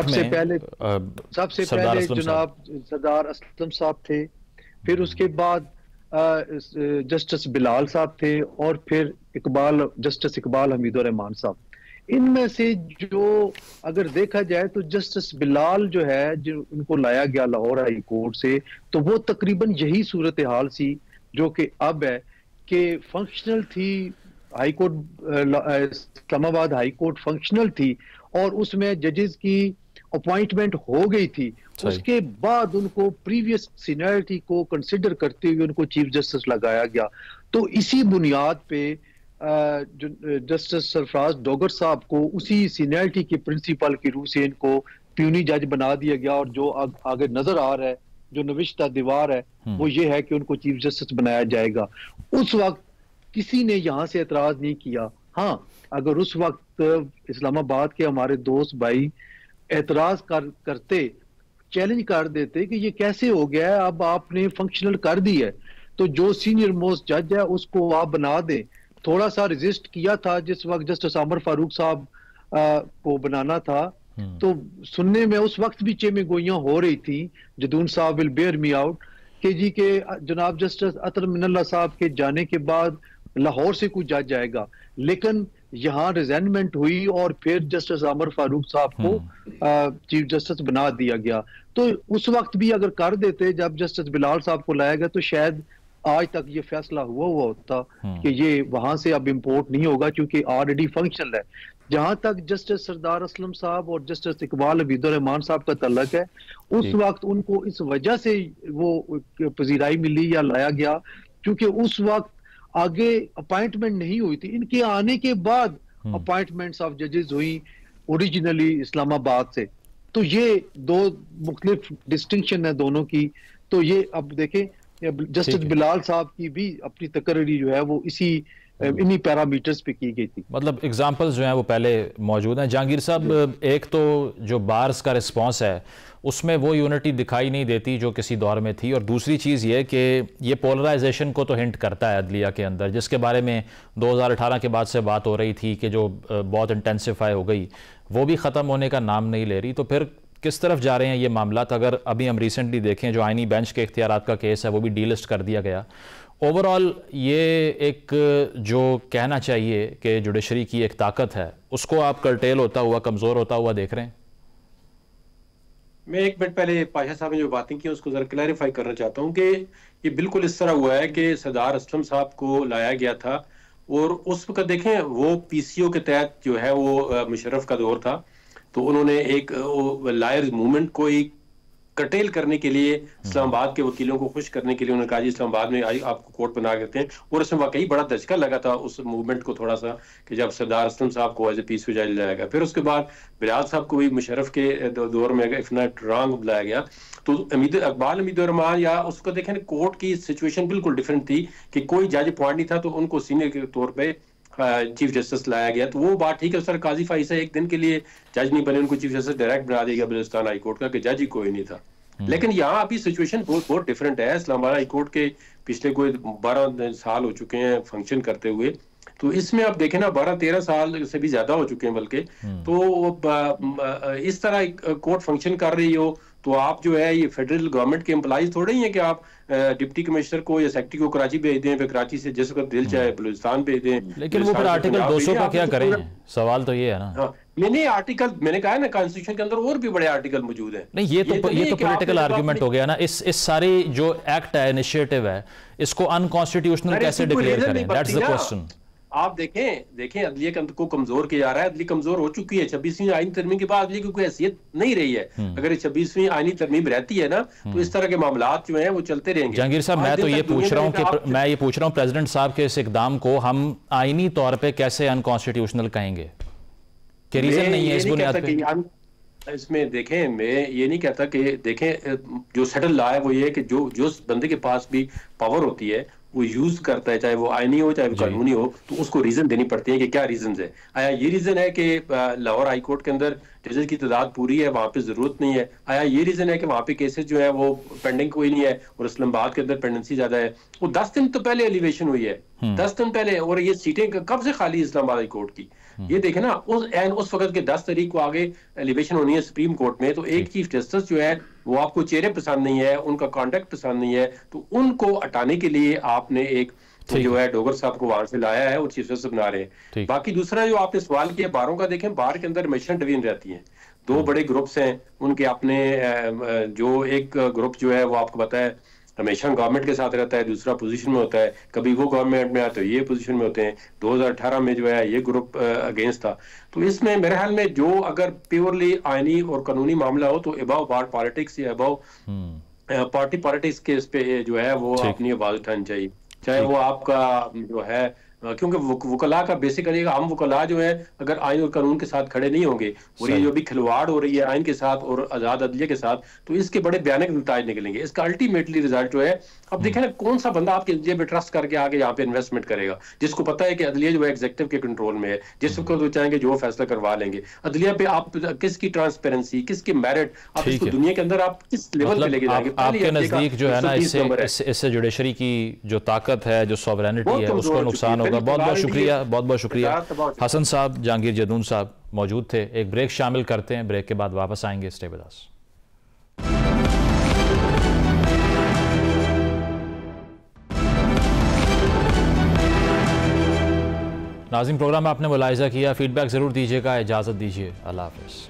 सबसे पहले जनाब सरदार असलम साहब थे। फिर उसके बाद जस्टिस बिलाल साहब थे और फिर जस्टिस इकबाल हमीदुर रहमान साहब। इनमें से जो अगर देखा जाए तो जस्टिस बिलाल जो है, जो उनको लाया गया लाहौर हाई कोर्ट से, तो वो तकरीबन यही सूरत हाल सी जो कि अब है कि फंक्शनल थी high court, Islamabad high court functional थी और उसमें जजेस की अपॉइंटमेंट हो गई थी। उसके बाद उनको प्रीवियस सीनियरिटी को कंसिडर करते हुए उनको चीफ जस्टिस लगाया गया। तो इसी बुनियाद पे जो जस्टिस सरफराज डोगर साहब को उसी सीनियरिटी के प्रिंसिपल की रूह से इनको प्यूनी जज बना दिया गया। और जो आगे नजर आ रहा है, जो नविश्ता दीवार है, वो ये है कि उनको चीफ जस्टिस बनाया जाएगा। उस वक्त किसी ने यहां से एतराज नहीं किया। हाँ, अगर उस वक्त इस्लामाबाद के हमारे दोस्त भाई एतराज करते, चैलेंज कर देते कि ये कैसे हो गया है, अब आपने फंक्शनल कर दी है, तो जो सीनियर मोस्ट जज है उसको आप बना दें। थोड़ा सा रेजिस्ट किया था जिस वक्त जस्टिस आमर फारूक साहब को बनाना था, तो सुनने में उस वक्त भी चेमे गोइयां हो रही थी, जदून साहब विल बेयर मी आउट, कि जी के जनाब जस्टिस अतर मिनल्ला साहब के जाने के बाद लाहौर से कोई जज आएगा। लेकिन यहाँ रिजाइनमेंट हुई और फिर जस्टिस आमर फारूक साहब को चीफ जस्टिस बना दिया गया। तो उस वक्त भी अगर कर देते जब जस्टिस बिलाल साहब को लाया गया, तो शायद आज तक ये फैसला हुआ होता कि ये वहां से अब इंपोर्ट नहीं होगा, क्योंकि ऑलरेडी फंक्शनल है। जहां तक जस्टिस सरदार असलम साहब और जस्टिस इकबाल हमीदुर रहमान साहब का तल्लक है, उस वक्त उनको इस वजह से वो पजीराई मिली या लाया गया क्योंकि उस वक्त आगे अपॉइंटमेंट नहीं हुई थी। इनके आने के बाद अपॉइंटमेंट्स ऑफ जजेस हुई ओरिजिनली इस्लामाबाद से। तो ये दो मुख्तलिफ डिस्टिंक्शन है दोनों की। तो ये अब देखें, जस्टिस बिलाल साहब की भी अपनी तकरीरी जो है वो इन्हीं पैरामीटर्स पे की गई थी। मतलब एग्जांपल्स जो हैं वो पहले मौजूद हैं। जहांगीर साहब, एक तो जो बार्स का रिस्पांस है उसमें वो यूनिटी दिखाई नहीं देती जो किसी दौर में थी, और दूसरी चीज़ ये कि ये पोलराइजेशन को तो हिंट करता है अदलिया के अंदर, जिसके बारे में 2018 के बाद से बात हो रही थी कि जो बहुत इंटेंसिफाई हो गई, वो भी ख़त्म होने का नाम नहीं ले रही। तो फिर किस तरफ जा रहे हैं ये मामलात? अगर अभी हम रिसेंटली देखें, जो आईनी बेंच के इख्तियारात का केस है वो भी डीलिस्ट कर दिया गया। ओवरऑल ये एक जो कहना चाहिए कि जुडिशरी की एक ताकत है, उसको आप कर्टेल होता हुआ, कमज़ोर होता हुआ देख रहे हैं? मैं एक मिनट पहले पाशा साहब ने जो बातें की उसको जरा क्लैरिफाई करना चाहता हूँ कि ये बिल्कुल इस तरह हुआ है कि सरदार असलम साहब को लाया गया था और उस वक्त देखें वो पीसीओ के तहत जो है वो मुशर्रफ का दौर था, तो उन्होंने एक लायर्स मूवमेंट को एक कटेल करने के लिए इस्लामाबाद के वकीलों को खुश करने के लिए उन्होंने कहा जी इस्लामाबाद में आपको कोर्ट बना देते हैं। और इसमें वाकई बड़ा धचका लगा था उस मूवमेंट को थोड़ा सा कि जब सरदार असलम साहब को एज ए पीस जज लाया गया। फिर उसके बाद बिलाल साहब को भी मुशर्रफ के दौर में इफ नॉट रॉन्ग बुलाया गया। तो इकबाल हमीदुर रहमान या उसको देखें, कोर्ट की सिचुएशन बिल्कुल डिफरेंट थी कि कोई जज अपॉइंट नहीं था, तो उनको सीनियर के तौर पर चीफ जस्टिस लाया गया। तो वो बात ठीक है, सर काजी फाइसा एक दिन के लिए जज नहीं बने, उनको चीफ जस्टिस डायरेक्ट बना दिया बलूचिस्तान हाई कोर्ट का कि जज ही कोई नहीं था। लेकिन यहाँ अभी सिचुएशन बहुत डिफरेंट है। इस्लामाबाद हाई कोर्ट के पिछले कोई 12 साल हो चुके हैं फंक्शन करते हुए, तो इसमें आप देखें ना 12-13 साल से भी ज्यादा हो चुके हैं बल्कि। तो इस तरह कोर्ट फंक्शन कर रही हो तो आप जो है ये फेडरल गवर्नमेंट के एम्प्लॉइज थोड़े ही हैं कि आप डिप्टी कमिश्नर को या सेक्रेटरी को कराची भेज दें, फिर कराची से जिस वक्त दिल चाहे बलूचिस्तान भेज दें। लेकिन वो फिर आर्टिकल 200 का क्या करें? सवाल तो ये है ना। हाँ, नहीं आर्टिकल मैंने कहा है ना, कॉन्स्टिट्यूशन के अंदर और भी बड़े आर्टिकल मौजूद हैं। नहीं, ये तो पॉलिटिकल आर्गुमेंट हो गया ना। इस सारी जो एक्ट है, इनिशिएटिव है, इसको अनकॉन्स्टिट्यूशनल कैसे डिक्लेयर करें? That's the question. आप देखें अदलिया को कमजोर किया जा रहा है। अदलिया कमजोर हो चुकी है। 26वीं आईनी तरमीम के बाद अदलिया की कोई हैसियत नहीं रही है। अगर 26वीं आईनी तरमीम रहती है ना तो इस तरह के मामलात जो हैं वो चलते रहेंगे। जहांगीर साहब, मैं तो ये पूछ रहा हूँ कि मैं ये पूछ रहा हूँ प्रेसिडेंट साहब के इस इकदाम को हम आईनी तौर पे कैसे अनकॉन्स्टिट्यूशनल कहेंगे? कि रीजन नहीं है इस बुनियाद पे? इसमें देखें, मैं ये नहीं कहता कि देखें जो सेटल लॉ है वो ये है कि जो बंदे के पास भी पावर होती है वो यूज करता है, चाहे वो आईनी हो चाहे वो कानूनी हो, तो उसको रीजन देनी पड़ती है कि क्या रीजन है। आया ये रीजन है कि लाहौर हाई कोर्ट के अंदर जजेस की तादाद पूरी है, वहां पे जरूरत नहीं है? आया ये रीजन है कि वहां पे केसेस जो है वो पेंडिंग कोई नहीं है और इस्लामाबाद के अंदर पेंडेंसी ज्यादा है? वो 10 दिन तो पहले एलिवेशन हुई है, 10 दिन पहले, और ये सीटें कब से खाली इस्लामाबाद हाई कोर्ट की? ये देखे ना, उस वक्त के 10 तारीख को आगे एलिवेशन होनी है सुप्रीम कोर्ट में, तो एक चीफ जस्टिस जो है वो आपको चेहरे पसंद नहीं है, उनका कॉन्टेक्ट पसंद नहीं है, तो उनको हटाने के लिए आपने एक जो है डोगर साहब को वहां से लाया है, वो चीफ जस्टिस बना रहे हैं। बाकी दूसरा जो आपने सवाल किया बारों का, देखें बार के अंदर हमेशा डिवीजन रहती है, दो बड़े ग्रुप्स हैं उनके अपने, जो एक ग्रुप जो है वो आपको पता है हमेशा गवर्नमेंट के साथ रहता है, दूसरा पोजीशन में होता है, कभी वो गवर्नमेंट में आते तो ये पोजीशन में होते हैं। 2018 में जो है ये ग्रुप अगेंस्ट था। तो इसमें मेरे ख्याल में जो अगर प्योरली आईनी और कानूनी मामला हो तो अबाव पार्ट पॉलिटिक्स या अबाव पार्टी पॉलिटिक्स के इस पे जो है वो अपनी आवाज उठानी चाहिए, चाहे वो आपका जो है, क्योंकि वकला का बेसिकली हम वकला जो है अगर आइन और कानून के साथ खड़े नहीं होंगे और ये जो भी खिलवाड़ हो रही है आइन के साथ और आजाद अदलिया के साथ, तो इसके बड़े भयानक नतीजे निकलेंगे। इसका अल्टीमेटली रिजल्ट जो है, अब देखें ना कौन सा बंदा आपके अदलिया पे ट्रस्ट करके आगे यहाँ पे इन्वेस्टमेंट करेगा, जिसको पता है कि अदलिया जो है एग्जीक्यूटिव के कंट्रोल में है, जिसको तो चाहेंगे जो फैसला करवा लेंगे। अदलिया पे आप किसकी ट्रांसपेरेंसी, किसके मेरिट, आप इसको दुनिया के अंदर आप किस लेवल पे लेके जाएंगे? आपके नजदीक जो है ना इससे जुडिशरी की जो ताकत है, जो सॉवरेनिटी है, उसको नुकसान होगा। बहुत बहुत शुक्रिया, बहुत बहुत शुक्रिया। हसन साहब, जहांगीर जदून साहब मौजूद थे। एक ब्रेक शामिल करते हैं, ब्रेक के बाद वापस आएंगे। Stay with us. नाज़रीन, प्रोग्राम आपने मुलाहिज़ा किया, फीडबैक ज़रूर दीजिएगा, इजाज़त दीजिए, अल्लाह हाफ़िज़।